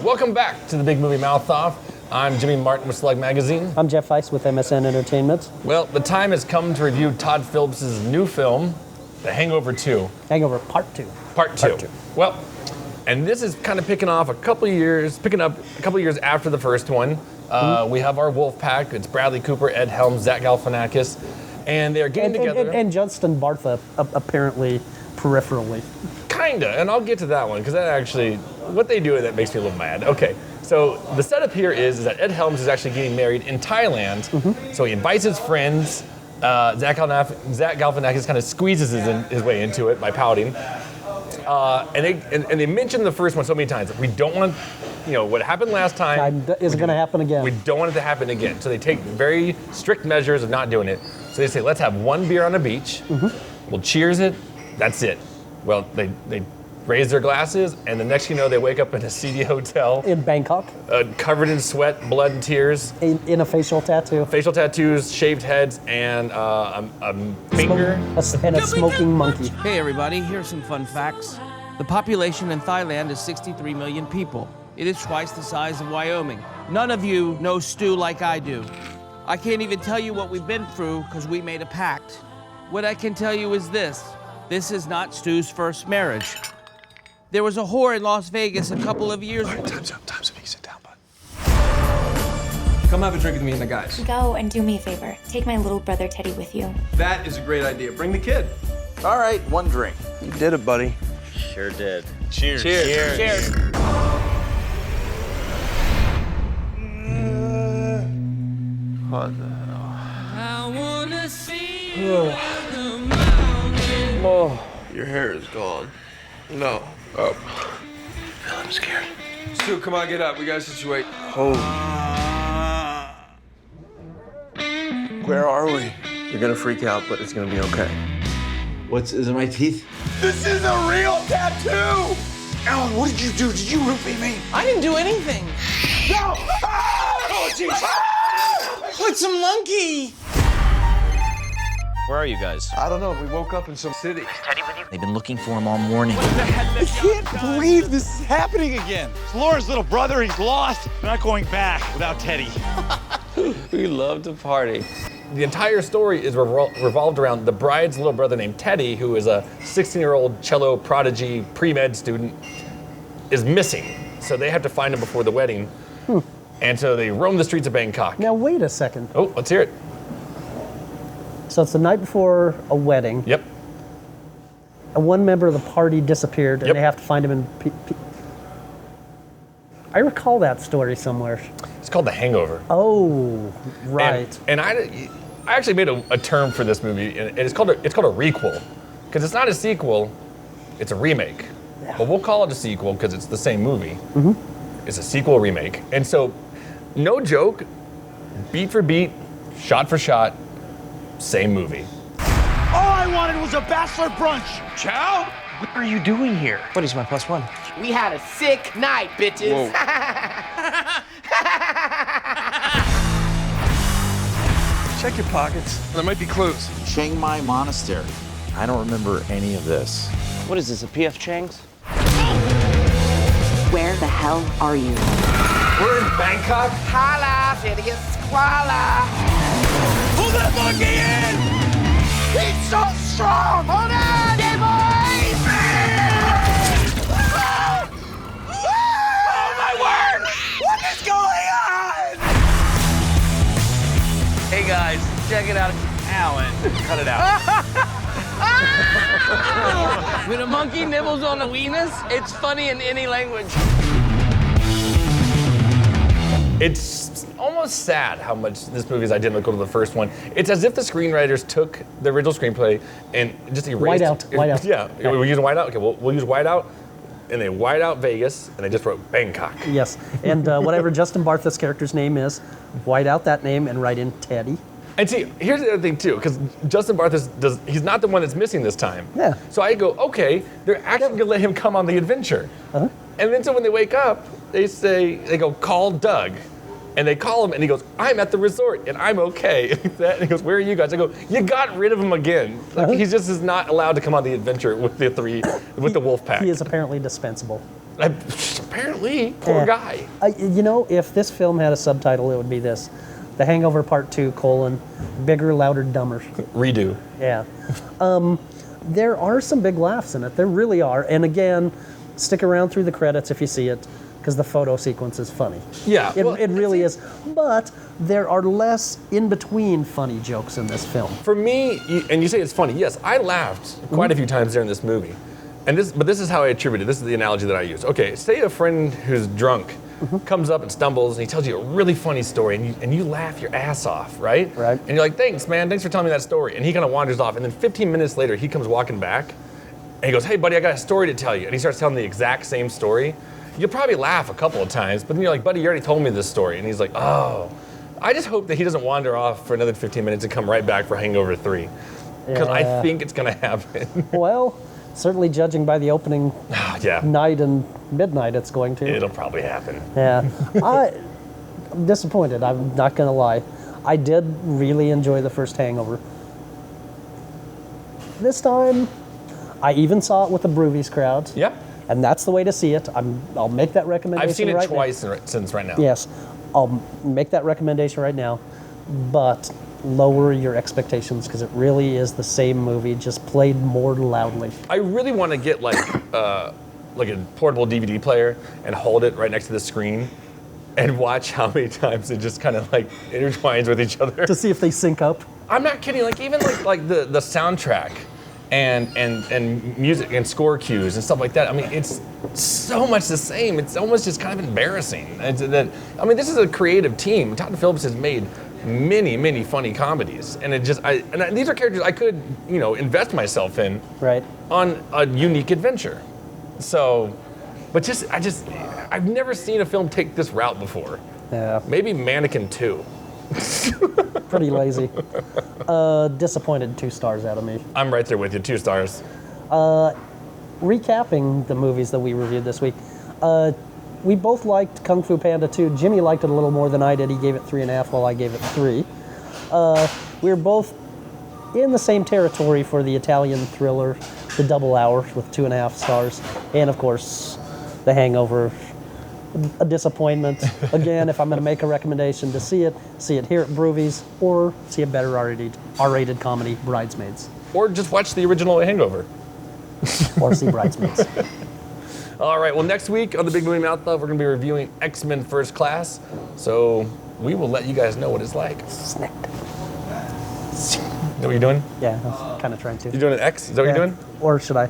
Welcome back to the Big Movie Mouth Off. I'm Jimmy Martin with Slug Magazine. I'm Jeff Weiss with MSN Entertainment. Well, the time has come to review Todd Phillips' new film, The Hangover 2. Hangover Part 2. Part 2. Well, and this is kind of picking up a couple of years after the first one. We have our wolf pack. It's Bradley Cooper, Ed Helms, Zach Galifianakis, and they're getting together. And Justin Bartha, apparently, peripherally. Kinda, and I'll get to that one, because that actually, what they do, that makes me a little mad. Okay, so the setup here is that Ed Helms is actually getting married in Thailand, so he invites his friends. Zach Galifianakis kind of squeezes his way into it by pouting. And they mentioned the first one so many times. We don't want, what happened last time. Is going to happen again. We don't want it to happen again. So they take very strict measures of not doing it. So they say, let's have one beer on the beach. We'll cheers it. That's it. Well, they raise their glasses, and the next thing you know, they wake up in a seedy hotel. In Bangkok. Covered in sweat, blood, and tears. In a facial tattoo. Facial tattoos, shaved heads, and a finger. And a smoking monkey. Hey everybody, here's some fun facts. The population in Thailand is 63 million people. It is twice the size of Wyoming. None of you know Stu like I do. I can't even tell you what we've been through because we made a pact. What I can tell you is this. This is not Stu's first marriage. There was a whore in Las Vegas a couple of years ago. All right, time's up. You can sit down, bud. Come have a drink with me and the guys. Go and do me a favor. Take my little brother Teddy with you. That is a great idea. Bring the kid. All right, one drink. You did it, buddy. Sure did. Cheers. Cheers. Cheers. What the hell? I wanna see Oh, your hair is gone. No. Oh. I'm scared. Stu, come on, get up. We got a situation. Oh. Where are we? You're gonna freak out, but it's gonna be okay. Is it my teeth? This is a real tattoo! Alan, what did you do? Did you roofie me? I didn't do anything. No! Oh, jeez! Put some monkey. Where are you guys? I don't know. We woke up in some city. They've been looking for him all morning. I can't believe this is happening again. It's Laura's little brother. He's lost. We're not going back without Teddy. We love to party. The entire story is revolved around the bride's little brother named Teddy, who is a 16-year-old cello prodigy pre-med student, is missing. So they have to find him before the wedding. And so they roam the streets of Bangkok. Now, wait a second. Oh, let's hear it. So it's the night before a wedding. Yep. And one member of the party disappeared, and Yep. they have to find him in... I recall that story somewhere. It's called The Hangover. Oh, right. And I actually made a term for this movie, and it's called a requel, because it's not a sequel, it's a remake. Yeah. But we'll call it a sequel because it's the same movie. It's a sequel remake, and so no joke, beat for beat, shot for shot, same movie. All I wanted was a bachelor brunch. Chow? What are you doing here? Buddy's my +1. We had a sick night, bitches. Check your pockets. There might be clues. Chiang Mai Monastery. I don't remember any of this. What is this, a P.F. Chang's? Where the hell are you? We're in Bangkok. Holla, hideous squalor. Pull that monkey in! He's so strong. Hold on, hey boys. Oh my word! What is going on? Hey guys, check it out. Alan, cut it out. When a monkey nibbles on a weenus, it's funny in any language. It's almost sad how much this movie is identical to the first one. It's as if the screenwriters took the original screenplay and just erased Whiteout. Yeah, we're using whiteout. Okay, we'll use whiteout, and they white out Vegas, and they just wrote Bangkok. Yes, and whatever Justin Bartha's character's name is, white out that name and write in Teddy. And see, here's the other thing too, because Justin Bartha he's not the one that's missing this time. Yeah. So I go, okay, they're actually gonna let him come on the adventure. And then so when they wake up, they go, call Doug. And they call him, and he goes, I'm at the resort, and I'm okay. And he goes, where are you guys? I go, you got rid of him again. Like, he just is not allowed to come on the adventure with the wolf pack. He is apparently dispensable. Apparently, poor guy. You know, if this film had a subtitle, it would be this: The Hangover Part 2, bigger, louder, dumber. Redo. Yeah. There are some big laughs in it. There really are. And again, stick around through the credits if you see it, because the photo sequence is funny. Yeah. It really is. But there are less in-between funny jokes in this film. For me, and you say it's funny, yes, I laughed quite a few times during this movie. But this is how I attribute it. This is the analogy that I use. Okay, say a friend who's drunk comes up and stumbles and he tells you a really funny story and you laugh your ass off, right? Right. And you're like, thanks, man, thanks for telling me that story. And he kind of wanders off. And then 15 minutes later, he comes walking back and he goes, hey, buddy, I got a story to tell you. And he starts telling the exact same story. You'll probably laugh a couple of times, but then you're like, buddy, you already told me this story. And he's like, oh. I just hope that he doesn't wander off for another 15 minutes and come right back for Hangover 3. Because I think it's going to happen. Well, certainly judging by the opening night and midnight, it's going to. It'll probably happen. Yeah. I'm disappointed, I'm not going to lie. I did really enjoy the first Hangover. This time, I even saw it with the Broovies crowd. Yep. And that's the way to see it. I'll make that recommendation. I've seen it right twice now. since right now. Yes. I'll make that recommendation right now. But lower your expectations, because it really is the same movie, just played more loudly. I really want to get like a portable DVD player and hold it right next to the screen and watch how many times it just kind of like intertwines with each other. To see if they sync up. I'm not kidding. Like even like the soundtrack and music and score cues and stuff like that. I mean, it's so much the same. It's almost just kind of embarrassing. This is a creative team. Todd Phillips has made many funny comedies, and these are characters I could invest myself in on a unique adventure. So, but I've never seen a film take this route before. Yeah. Maybe Mannequin 2. Pretty lazy. Disappointed, 2 stars out of me. I'm right there with you, 2 stars. Recapping the movies that we reviewed this week, we both liked Kung Fu Panda 2. Jimmy liked it a little more than I did. He gave it 3.5 while I gave it 3. We were both in the same territory for the Italian thriller, The Double Hour, with 2.5 stars. And of course, The Hangover, a disappointment. Again, if I'm going to make a recommendation to see it here at Broovies, or see a better R-rated comedy, Bridesmaids. Or just watch the original Hangover. Or see Bridesmaids. All right, well, next week on the Big Movie Mouth Love, we're going to be reviewing X-Men First Class. So we will let you guys know what it's like. Snicked. Know what you're doing? Yeah, I was kind of trying to. You doing an X? Is that what you're doing? Or should I?